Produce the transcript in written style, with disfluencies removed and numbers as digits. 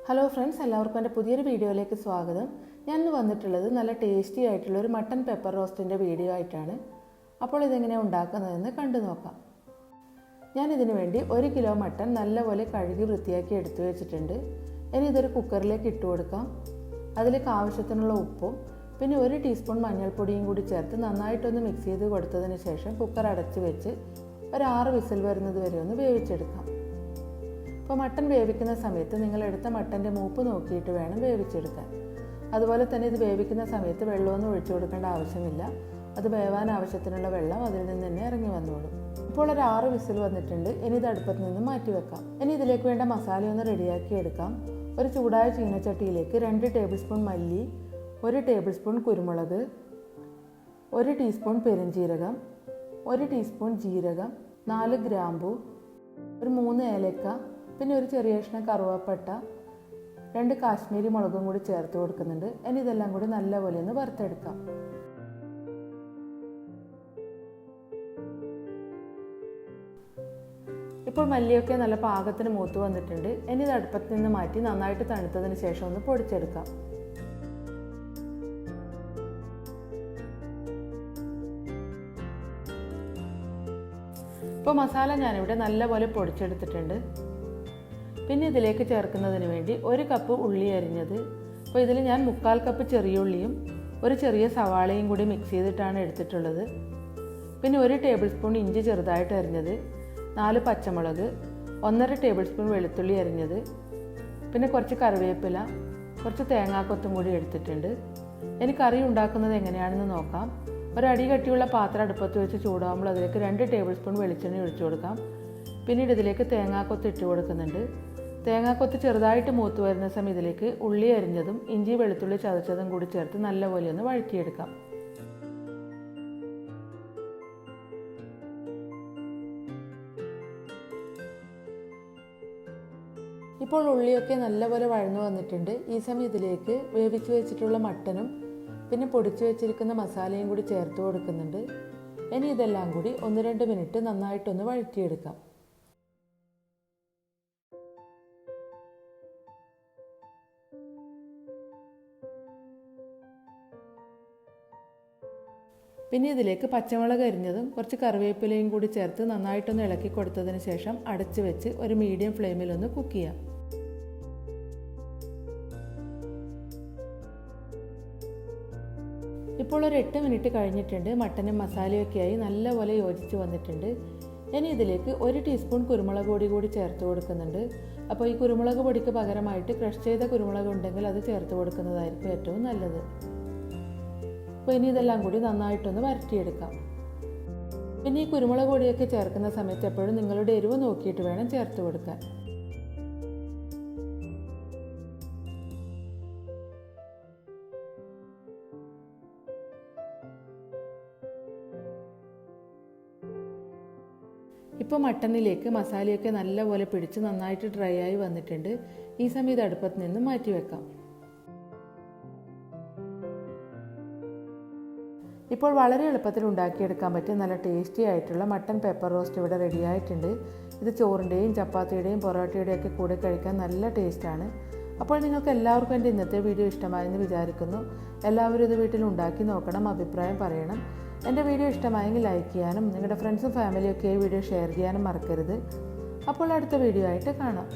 Hello friends, എല്ലാവർക്കും എൻ്റെ പുതിയൊരു വീഡിയോയിലേക്ക് സ്വാഗതം. ഞാൻ ഇന്ന് വന്നിട്ടുള്ളത് നല്ല ടേസ്റ്റി ആയിട്ടുള്ള ഒരു മട്ടൺ പെപ്പർ റോസ്റ്റിൻ്റെ വീഡിയോ ആയിട്ടാണ്. അപ്പോൾ ഇതെങ്ങനെയാണ് ഉണ്ടാക്കുന്നതെന്ന് കണ്ടു നോക്കാം. ഞാനിതിനു വേണ്ടി 1 കിലോ മട്ടൺ നല്ലപോലെ കഴുകി വൃത്തിയാക്കി എടുത്തു വെച്ചിട്ടുണ്ട്. ഇനി ഇതൊരു കുക്കറിലേക്ക് ഇട്ട് കൊടുക്കാം. അതിലേക്ക് ആവശ്യത്തിനുള്ള ഉപ്പും പിന്നെ 1 ടീസ്പൂൺ മഞ്ഞൾപ്പൊടിയും കൂടി ചേർത്ത് നന്നായിട്ടൊന്ന് മിക്സ് ചെയ്ത് കൊടുത്തതിന് ശേഷം കുക്കർ അടച്ച് വെച്ച് ഒരു 6 വിസിൽ വരുന്നത് വരെ ഒന്ന് വേവിച്ചെടുക്കാം. അപ്പോൾ മട്ടൺ വേവിക്കുന്ന സമയത്ത് നിങ്ങൾ എടുത്ത മട്ടൻ്റെ മൂപ്പ് നോക്കിയിട്ട് വേണം വേവിച്ചെടുക്കാൻ. അതുപോലെ തന്നെ ഇത് വേവിക്കുന്ന സമയത്ത് വെള്ളമൊന്നും ഒഴിച്ചു കൊടുക്കേണ്ട ആവശ്യമില്ല. അത് വേവാൻ ആവശ്യത്തിനുള്ള വെള്ളം അതിൽ നിന്ന് തന്നെ ഇറങ്ങി വന്നോളും. ഇപ്പോൾ ഒരു 6 വിസിൽ വന്നിട്ടുണ്ട്. ഇനി ഇത് അടുപ്പത്ത് നിന്ന് മാറ്റി വെക്കാം. ഇനി ഇതിലേക്ക് വേണ്ട മസാലയൊന്ന് റെഡിയാക്കി എടുക്കാം. ഒരു ചൂടായ ചീനച്ചട്ടിയിലേക്ക് 2 ടേബിൾ സ്പൂൺ മല്ലി, 1 ടേബിൾ സ്പൂൺ കുരുമുളക്, 1 ടീസ്പൂൺ പെരുംജീരകം, 1 ടീസ്പൂൺ ജീരകം, 4 ഗ്രാമ്പൂ, ഒരു 3 ഏലക്ക, പിന്നെ ഒരു ചെറിയ കഷ്ണം കറുവപ്പട്ട, 2 കാശ്മീരി മുളകും കൂടി ചേർത്ത് കൊടുക്കുന്നുണ്ട്. ഇനി ഇതെല്ലാം കൂടി നല്ലപോലെ ഒന്ന് വറുത്തെടുക്കാം. ഇപ്പോൾ മല്ലിയൊക്കെ നല്ല പാകത്തിന് മൂത്ത് വന്നിട്ടുണ്ട്. ഇനി ഇത് അടുപ്പത്ത് നിന്ന് മാറ്റി നന്നായിട്ട് തണുത്തതിന് ശേഷം ഒന്ന് പൊടിച്ചെടുക്കാം. ഇപ്പോൾ മസാല ഞാനിവിടെ നല്ലപോലെ പൊടിച്ചെടുത്തിട്ടുണ്ട്. പിന്നെ ഇതിലേക്ക് ചേർക്കുന്നതിന് വേണ്ടി 1 കപ്പ് ഉള്ളി അരിഞ്ഞത്. അപ്പോൾ ഇതിൽ ഞാൻ 3/4 കപ്പ് ചെറിയ ഉള്ളിയും ഒരു ചെറിയ സവാളയും കൂടി മിക്സ് ചെയ്തിട്ടാണ് എടുത്തിട്ടുള്ളത്. പിന്നെ 1 ടേബിൾ സ്പൂൺ ഇഞ്ചി ചെറുതായിട്ട് അരിഞ്ഞത്, 4 പച്ചമുളക്, 1.5 ടേബിൾ സ്പൂൺ വെളുത്തുള്ളി അരിഞ്ഞത്, പിന്നെ കുറച്ച് കറിവേപ്പില, കുറച്ച് തേങ്ങാക്കൊത്തും കൂടി എടുത്തിട്ടുണ്ട്. ഇനി കറി ഉണ്ടാക്കുന്നത് എങ്ങനെയാണെന്ന് നോക്കാം. ഒരടി കട്ടിയുള്ള പാത്രം അടുപ്പത്ത് വെച്ച് ചൂടാകുമ്പോൾ അതിലേക്ക് 2 ടേബിൾ സ്പൂൺ വെളിച്ചെണ്ണ ഒഴിച്ചു കൊടുക്കാം. പിന്നീട് ഇതിലേക്ക് തേങ്ങാക്കൊത്ത് ഇട്ട് കൊടുക്കുന്നുണ്ട്. തേങ്ങാക്കൊത്ത് ചെറുതായിട്ട് മൂത്ത് വരുന്ന സമയം ഇതിലേക്ക് ഉള്ളി അരിഞ്ഞതും ഇഞ്ചി വെളുത്തുള്ളി ചതച്ചതും കൂടി ചേർത്ത് നല്ലപോലെ ഒന്ന് വഴറ്റിയെടുക്കാം. ഇപ്പോൾ ഉള്ളിയൊക്കെ നല്ലപോലെ വഴന്നു വന്നിട്ടുണ്ട്. ഈ സമയം ഇതിലേക്ക് വേവിച്ച് വെച്ചിട്ടുള്ള മട്ടനും പിന്നെ പൊടിച്ചു വെച്ചിരിക്കുന്ന മസാലയും കൂടി ചേർത്ത് കൊടുക്കുന്നുണ്ട്. ഇനി ഇതെല്ലാം കൂടി 1-2 മിനിറ്റ് നന്നായിട്ടൊന്ന് വഴറ്റിയെടുക്കാം. പിന്നെ ഇതിലേക്ക് പച്ചമുളക് അരിഞ്ഞതും കുറച്ച് കറിവേപ്പിലയും കൂടി ചേർത്ത് നന്നായിട്ടൊന്ന് ഇളക്കി കൊടുത്തതിന് ശേഷം അടച്ചു വെച്ച് ഒരു മീഡിയം ഫ്ലെയിമിലൊന്ന് കുക്ക് ചെയ്യാം. ഇപ്പോൾ ഒരു 8 മിനിറ്റ് കഴിഞ്ഞിട്ടുണ്ട്. മട്ടനും മസാലയൊക്കെ ആയി നല്ലപോലെ യോജിച്ച് വന്നിട്ടുണ്ട്. ഇനി ഇതിലേക്ക് 1 ടീസ്പൂൺ കുരുമുളക് പൊടി കൂടി ചേർത്ത് കൊടുക്കുന്നുണ്ട്. അപ്പോൾ ഈ കുരുമുളക് പൊടിക്ക് പകരമായിട്ട് ക്രഷ് ചെയ്ത കുരുമുളക് ഉണ്ടെങ്കിൽ അത് ചേർത്ത് കൊടുക്കുന്നതായിരിക്കും ഏറ്റവും നല്ലത്. അപ്പോൾ ഇനി ഇതെല്ലാം കൂടി നന്നായിട്ടൊന്ന് വരട്ടിയെടുക്കാം. പിന്നെ ഈ കുരുമുളക് പൊടിയൊക്കെ ചേർക്കുന്ന സമയത്ത് എപ്പോഴും നിങ്ങളുടെ എരിവ് നോക്കിയിട്ട് വേണം ചേർത്ത് കൊടുക്കാൻ. ഇപ്പോൾ മട്ടണിലേക്ക് മസാലയൊക്കെ നല്ലപോലെ പിടിച്ച് നന്നായിട്ട് ഡ്രൈ ആയി വന്നിട്ടുണ്ട്. ഈ സമയം ഇത് അടുപ്പത്ത് നിന്ന് മാറ്റി വെക്കാം. ഇപ്പോൾ വളരെ എളുപ്പത്തിൽ ഉണ്ടാക്കിയെടുക്കാൻ പറ്റിയ നല്ല ടേസ്റ്റി ആയിട്ടുള്ള മട്ടൺ പെപ്പർ റോസ്റ്റ് ഇവിടെ റെഡി ആയിട്ടുണ്ട്. ഇത് ചോറിൻ്റെയും ചപ്പാത്തിയുടെയും പൊറോട്ടയുടെയും ഒക്കെ കൂടെ കഴിക്കാൻ നല്ല ടേസ്റ്റാണ്. അപ്പോൾ നിങ്ങൾക്ക് എല്ലാവർക്കും എൻ്റെ ഇന്നത്തെ വീഡിയോ ഇഷ്ടമായെന്ന് വിചാരിക്കുന്നു. എല്ലാവരും ഇത് വീട്ടിൽ ഉണ്ടാക്കി നോക്കണം, അഭിപ്രായം പറയണം. എൻ്റെ വീഡിയോ ഇഷ്ടമായെങ്കിൽ ലൈക്ക് ചെയ്യാനും നിങ്ങളുടെ ഫ്രണ്ട്സും ഫാമിലിയൊക്കെ ഈ വീഡിയോ ഷെയർ ചെയ്യാനും മറക്കരുത്. അപ്പോൾ അടുത്ത വീഡിയോ ആയിട്ട് കാണാം.